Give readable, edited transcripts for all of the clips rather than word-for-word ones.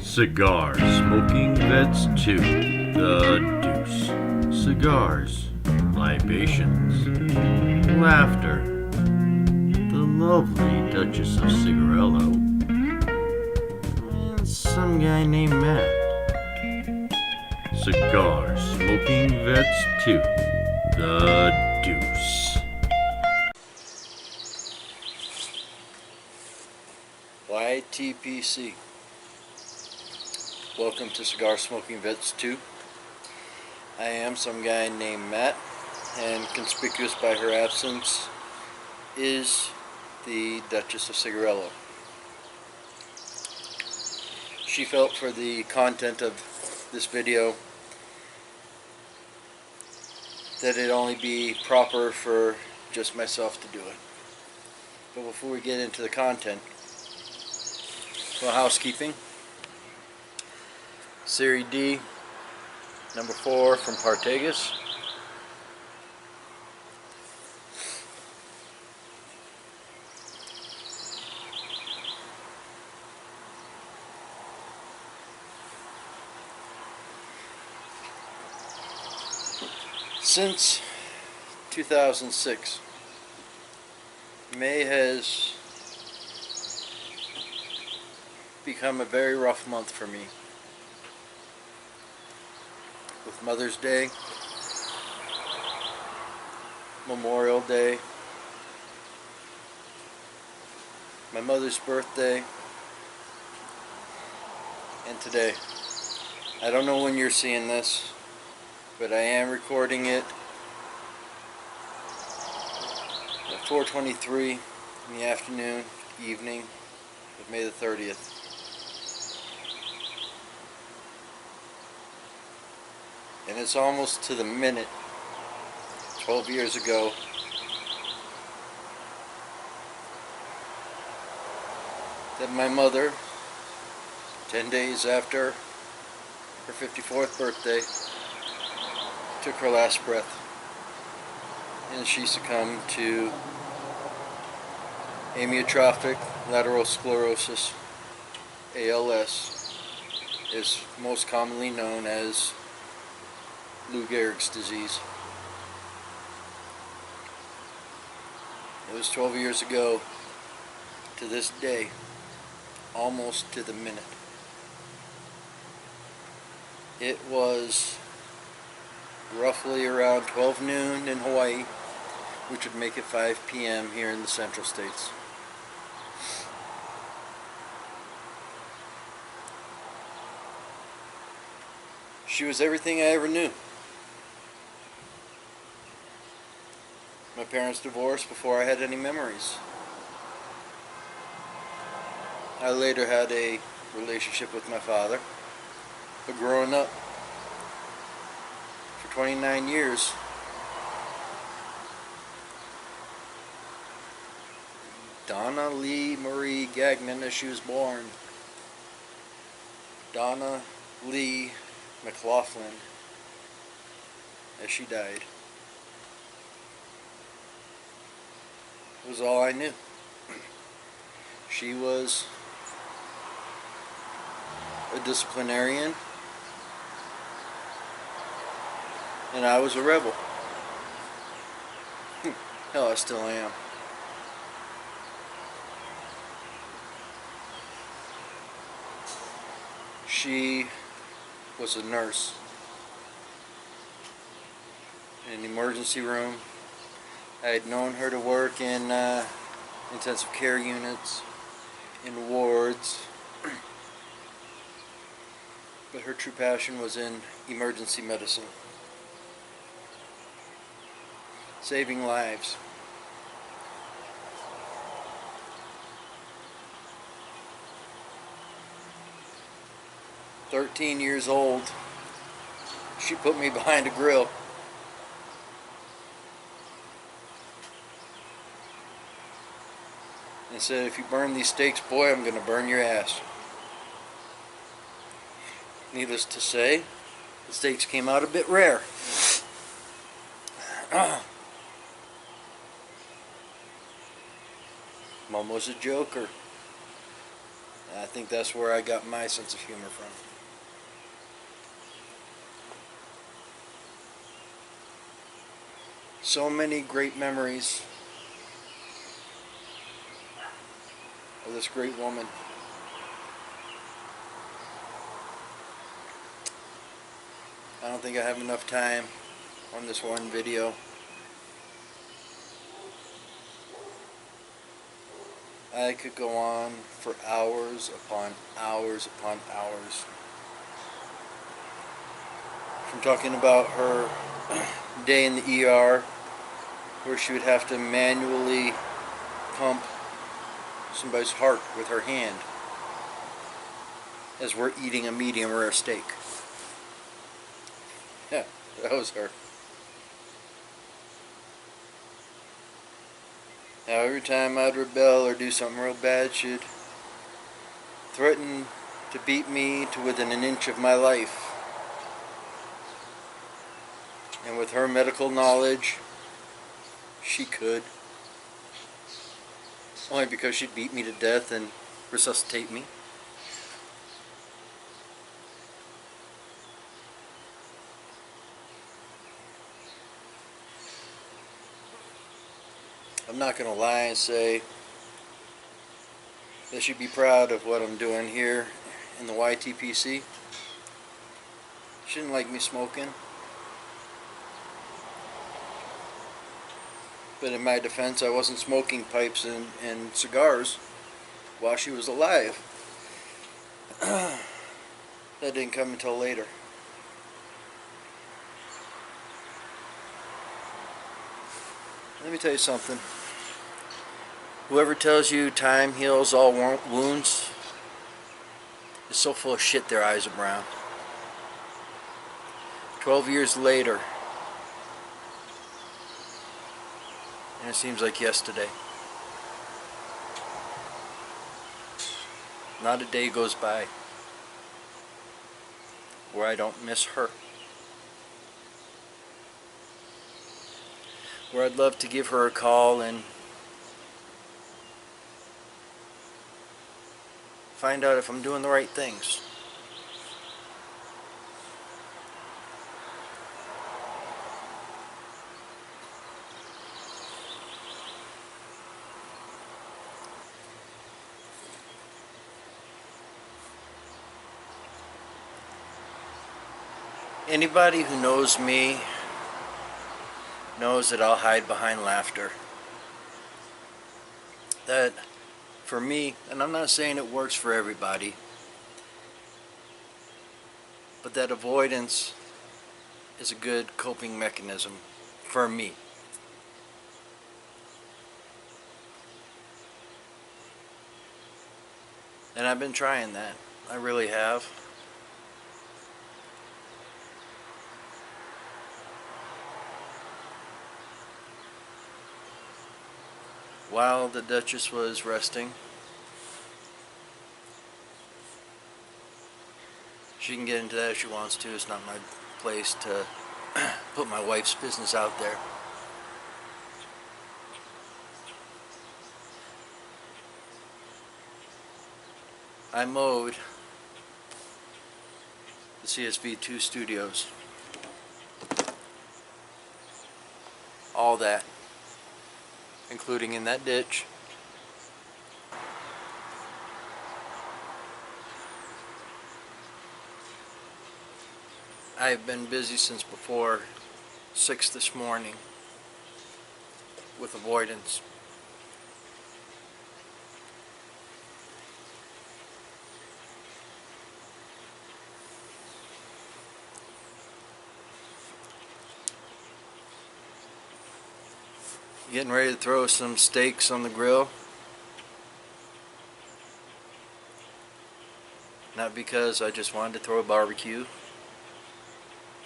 Cigar Smoking Vets 2, The Deuce. Cigars, libations, laughter, the lovely Duchess of Cigarello, and some guy named Matt. Cigar Smoking Vets 2, The Deuce. YTPC. Welcome to Cigar Smoking Vets 2. I am some guy named Matt, and conspicuous by her absence is the Duchess of Cigarello. She felt for the content of this video that it'd only be proper for just myself to do it. But before we get into the content, well, housekeeping. Serie D, number 4 from Partagas. Since 2006, May has become a very rough month for me. With Mother's Day, Memorial Day, my mother's birthday, and today. I don't know when you're seeing this, but I am recording it at 4:23 in the afternoon, evening of May the 30th. And it's almost to the minute, 12 years ago, that my mother, 10 days after her 54th birthday, took her last breath. And she succumbed to amyotrophic lateral sclerosis, ALS, is most commonly known as Lou Gehrig's disease. It was 12 years ago to this day, almost to the minute. It was roughly around 12 noon in Hawaii, which would make it 5 p.m. here in the Central States. She was everything I ever knew. My parents divorced before I had any memories. I later had a relationship with my father, but growing up for 29 years, Donna Lee Marie Gagnon, as she was born, Donna Lee McLaughlin, as she died. It was all I knew. She was a disciplinarian, and I was a rebel. Hell, I still am. She was a nurse in an emergency room. I had known her to work in intensive care units, in wards, but her true passion was in emergency medicine, saving lives. At 13 years old, she put me behind a grill. And said, "If you burn these steaks, boy, I'm going to burn your ass." Needless to say, the steaks came out a bit rare. Mom was a joker. I think that's where I got my sense of humor from. So many great memories of this great woman. I don't think I have enough time on this one video. I could go on for hours upon hours upon hours. From talking about her day in the ER, where she would have to manually pump somebody's heart with her hand as we're eating a medium rare steak. Yeah, that was her. Now every time I'd rebel or do something real bad, she'd threaten to beat me to within an inch of my life. And with her medical knowledge, she could. Only because she'd beat me to death and resuscitate me. I'm not going to lie and say that she'd be proud of what I'm doing here in the YTPC. She didn't like me smoking. But in my defense, I wasn't smoking pipes and cigars while she was alive. That didn't come until later. Let me tell you something. Whoever tells you time heals all wounds is so full of shit their eyes are brown. 12 years later, and it seems like yesterday. Not a day goes by where I don't miss her. Where I'd love to give her a call and find out if I'm doing the right things. Anybody who knows me knows that I'll hide behind laughter. That, for me, and I'm not saying it works for everybody, but that avoidance is a good coping mechanism for me. And I've been trying that. I really have. While the Duchess was resting, she can get into that if she wants to. It's not my place to put my wife's business out there. I mowed the CSV2 studios. All that, including in that ditch. I've been busy since before 6 this morning with avoidance. Getting ready to throw some steaks on the grill. Not because I just wanted to throw a barbecue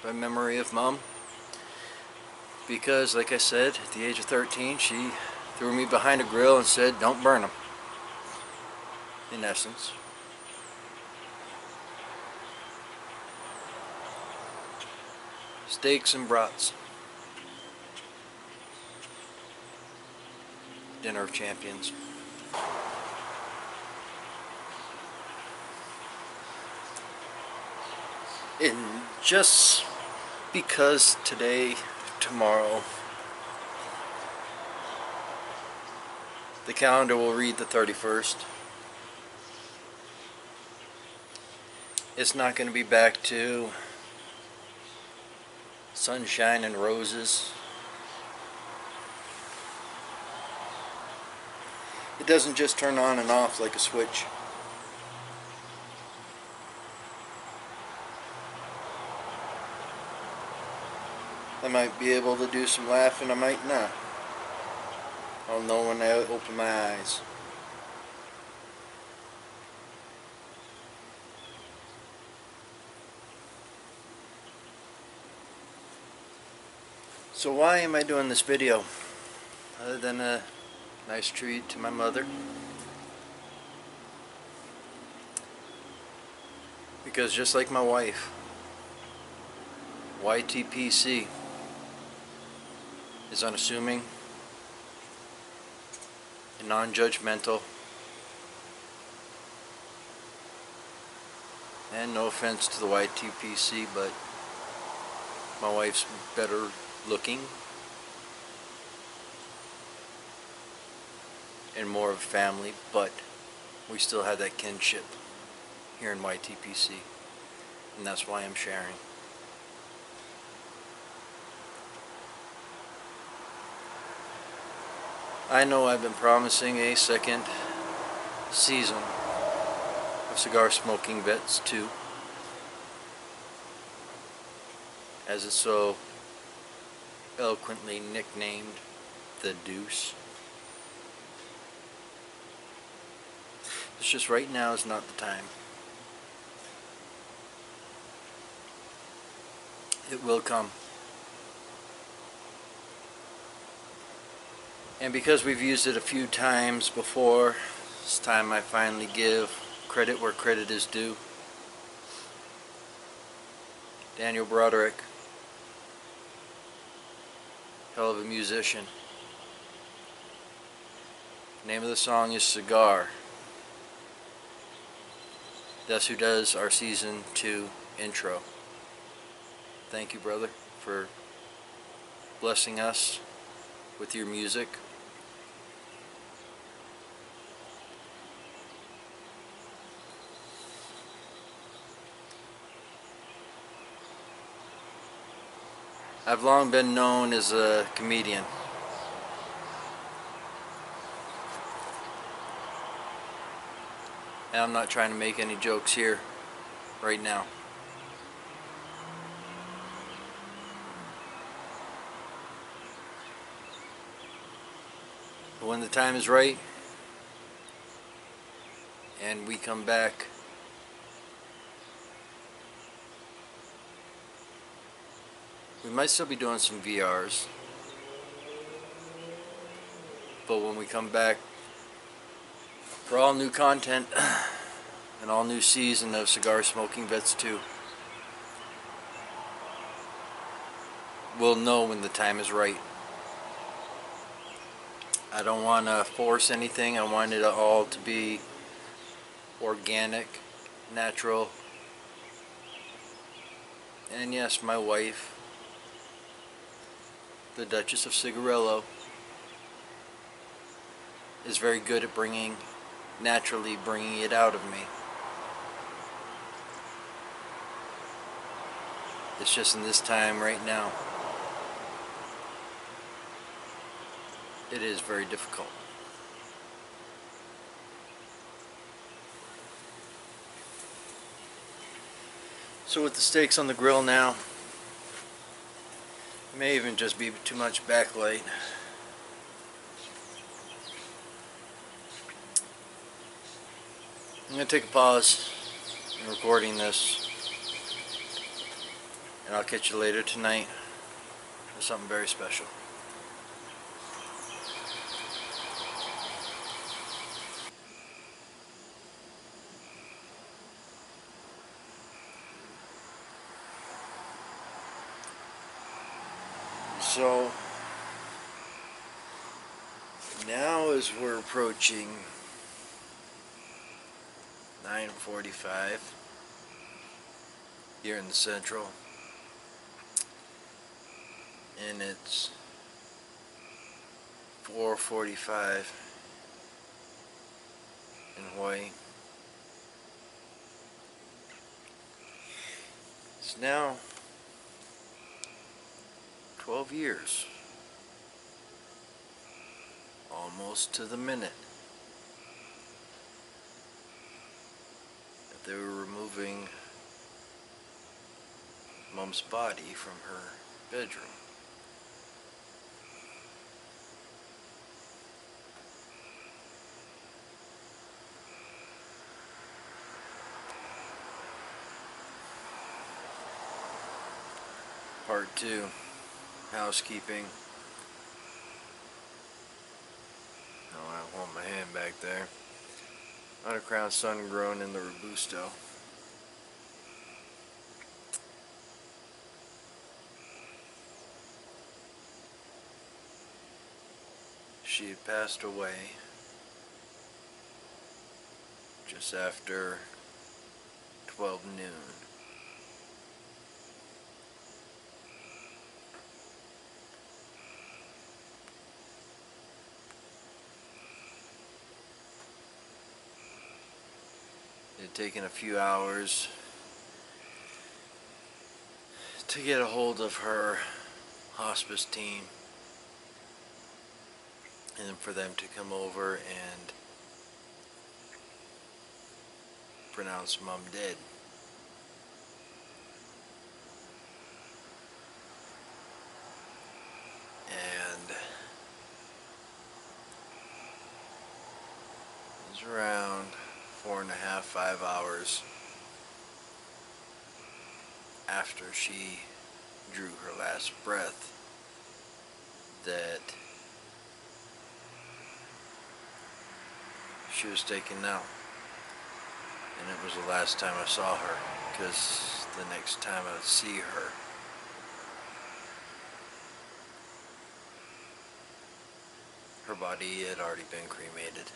by memory of Mom. Because, like I said, at the age of 13, she threw me behind a grill and said, "Don't burn them." In essence. Steaks and brats. Dinner of champions. And just because today, tomorrow, the calendar will read the 31st, it's not going to be back to sunshine and roses. It doesn't just turn on and off like a switch. I might be able to do some laughing, I might not. I'll know when I open my eyes. So why am I doing this video? Other than a nice treat to my mother. Because just like my wife, YTPC is unassuming and non-judgmental, and no offense to the YTPC, but my wife's better looking and more of a family, but we still have that kinship here in YTPC, and that's why I'm sharing. I know I've been promising a second season of Cigar Smoking Vets 2, as it's so eloquently nicknamed, the Deuce. It's just right now is not the time. It will come. And because we've used it a few times before, it's time I finally give credit where credit is due. Daniel Broderick, hell of a musician. The name of the song is Cigar. That's who does our season 2 intro. Thank you, brother, for blessing us with your music. I've long been known as a comedian. And I'm not trying to make any jokes here right now. But when the time is right and we come back, we might still be doing some VRs, but when we come back for all new content and all new season of Cigar Smoking Vets 2, we'll know when the time is right. I don't want to force anything. I want it all to be organic, natural, and yes, my wife, the Duchess of Cigarello, is very good at naturally bringing it out of me. It's just in this time right now, it is very difficult. So with the steaks on the grill now, it may even just be too much backlight. I'm going to take a pause in recording this, and I'll catch you later tonight with something very special. So now as we're approaching 9:45, here in the Central, and it's 4:45 in Hawaii. It's now 12 years, almost to the minute, that they were removing Mom's body from her bedroom. Part 2, housekeeping. Oh, I want my hand back there. Undercrown sun grown in the Robusto. She had passed away just after 12 noon. It had taken a few hours to get a hold of her hospice team, and then for them to come over and pronounce Mom dead. And it was around 4.5, 5 hours after she drew her last breath that she was taken out. And it was the last time I saw her, because the next time I would see her, her body had already been cremated.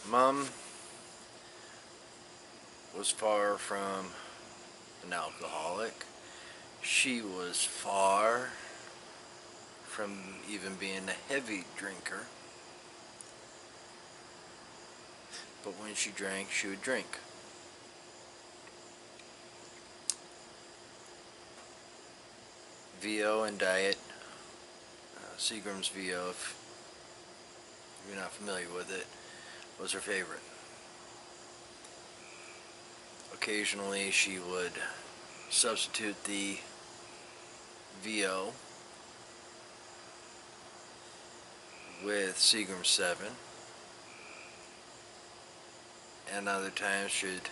Mom was far from an alcoholic. She was far from even being a heavy drinker. But when she drank, she would drink. VO and diet, Seagram's VO, if you're not familiar with it, was her favorite. Occasionally she would substitute the VO with Seagram 7, and other times she'd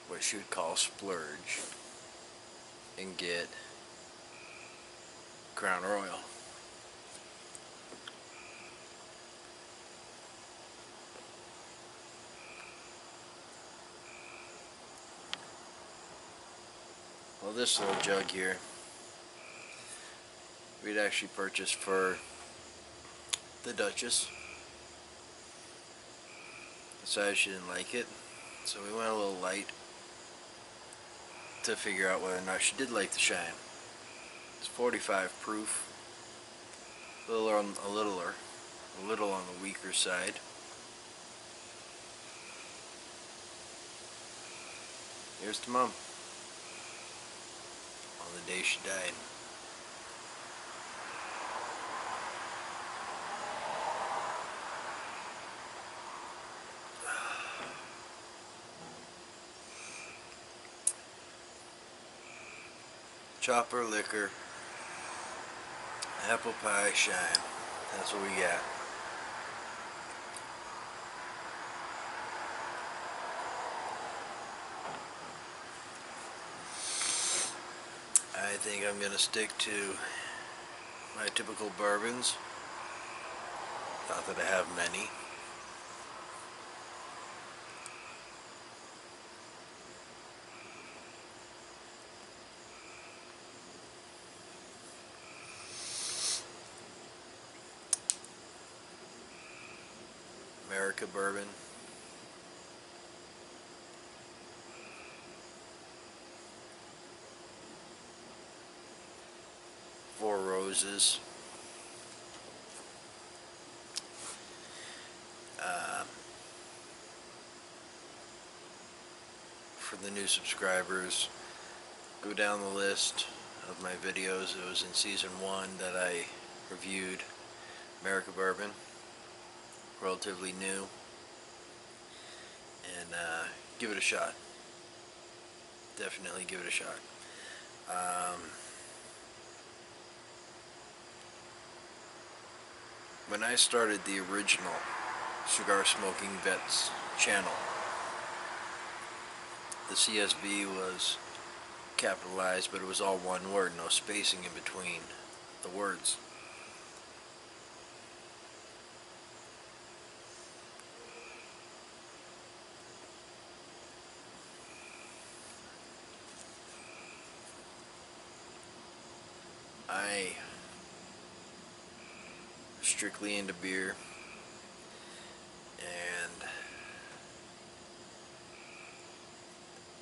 what she would call splurge and get Crown Royal. Well, this little jug here, we'd actually purchased for the Duchess. Decided she didn't like it, so we went a little light to figure out whether or not she did like the shine. It's 45 proof, a little on the weaker side. Here's to Mom on the day she died. Chopper, liquor, apple pie, shine. That's what we got. I think I'm gonna stick to my typical bourbons. Not that I have many. America bourbon. Four Roses. For the new subscribers, go down the list of my videos. It was in season 1 that I reviewed America bourbon, relatively new, and give it a shot. Definitely give it a shot. When I started the original Cigar Smoking Vets channel, the CSV was capitalized, but it was all one word, no spacing in between the words. I strictly into beer, and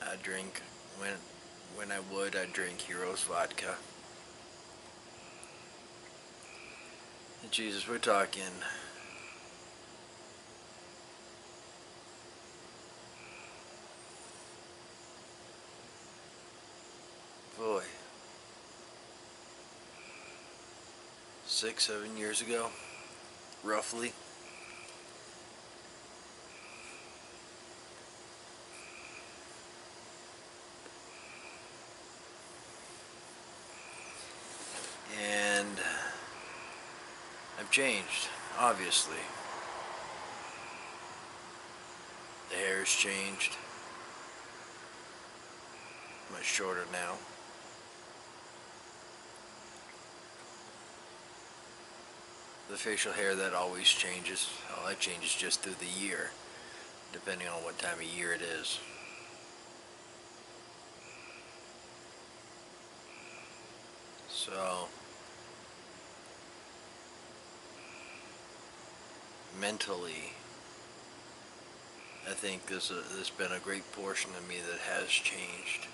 I drink when I'd drink Heroes vodka. And Jesus, we're talking boy, 6-7 years ago, roughly. And I've changed, obviously. The hair's changed. Much shorter now. The facial hair, that always changes. All that changes just through the year, depending on what time of year it is. So mentally, I think there's been a great portion of me that has changed.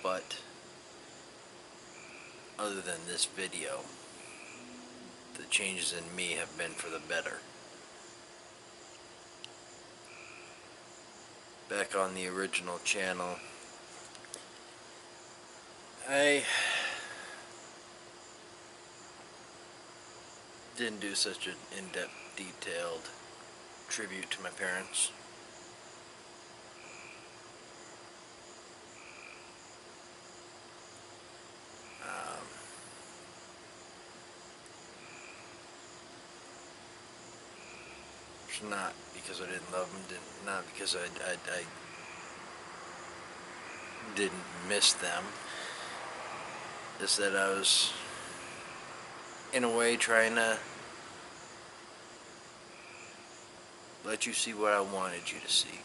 But other than this video, the changes in me have been for the better. Back on the original channel, I didn't do such an in-depth, detailed tribute to my parents. It's not because I didn't love them, not because I didn't miss them. It's that I was, in a way, trying to let you see what I wanted you to see.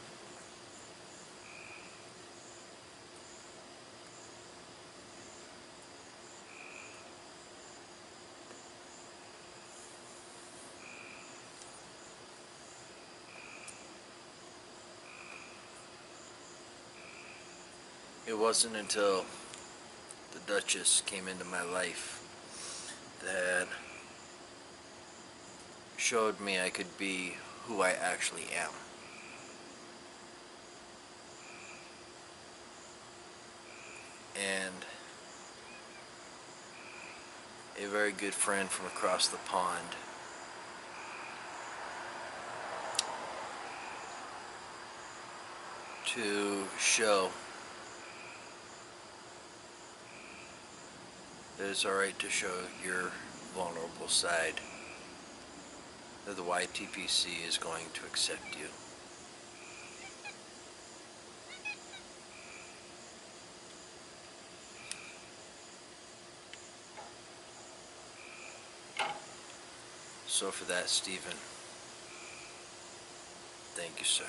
It wasn't until the Duchess came into my life that showed me I could be who I actually am. And a very good friend from across the pond to show that it's alright to show your vulnerable side, that the YTPC is going to accept you. So for that, Stephen, thank you, sir.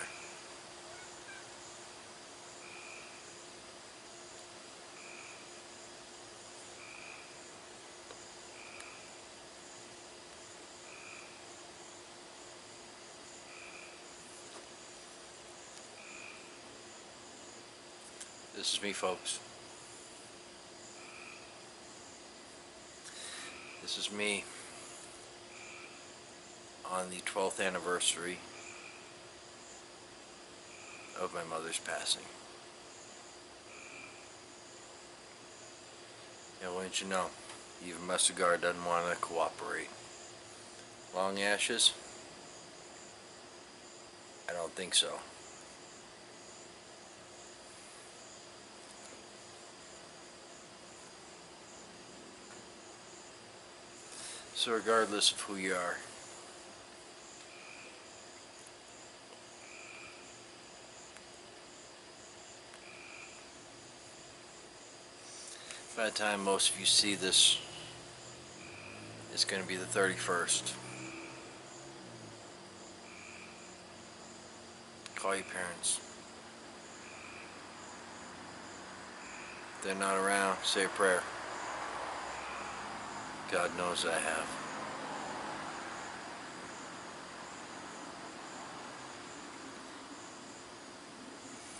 This is me, folks. This is me on the 12th anniversary of my mother's passing. Yeah, why don't you know? Even my cigar doesn't want to cooperate. Long ashes? I don't think so. So regardless of who you are, by the time most of you see this, it's going to be the 31st. Call your parents. If they're not around, say a prayer. God knows I have.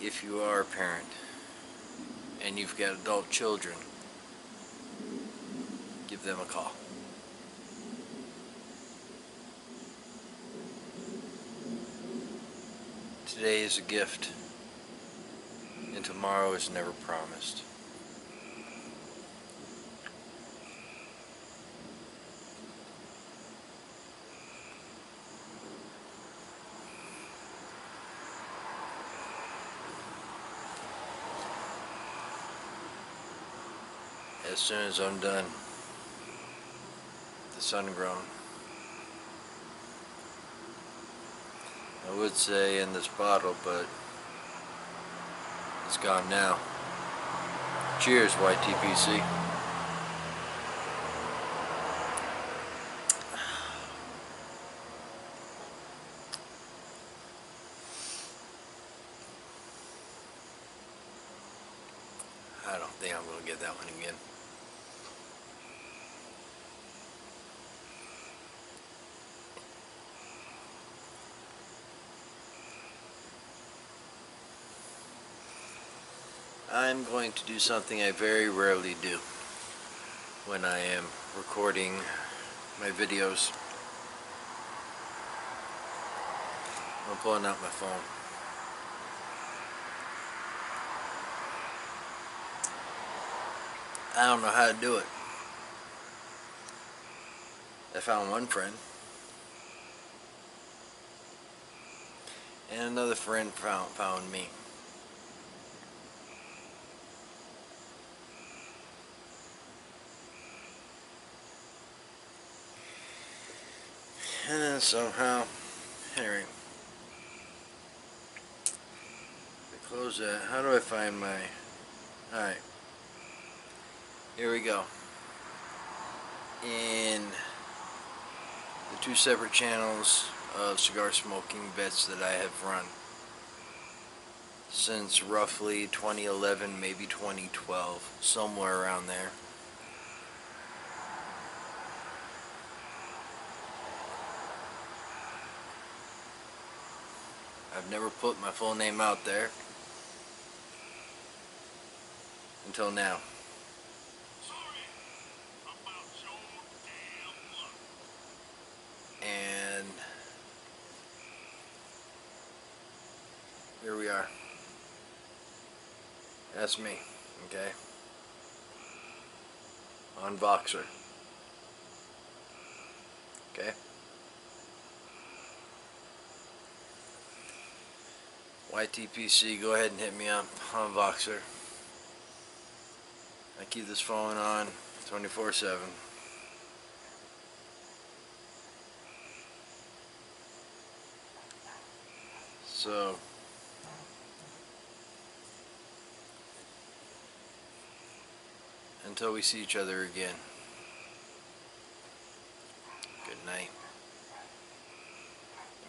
If you are a parent and you've got adult children, give them a call. Today is a gift, and tomorrow is never promised. As soon as I'm done, the sun grown, I would say in this bottle, but it's gone now. Cheers, YTPC. I don't think I'm going to get that one again. I'm going to do something I very rarely do when I am recording my videos. I'm pulling out my phone. I don't know how to do it. I found one friend, and another friend found me. And then somehow, anyway, I close that. How do I find my, alright, here we go. In the two separate channels of cigar smoking vets that I have run since roughly 2011, maybe 2012, somewhere around there. I've never put my full name out there until now. And here we are. That's me, okay? On Voxer. Okay? YTPC, go ahead and hit me up on Voxer. I keep this phone on 24/7. So, until we see each other again, good night.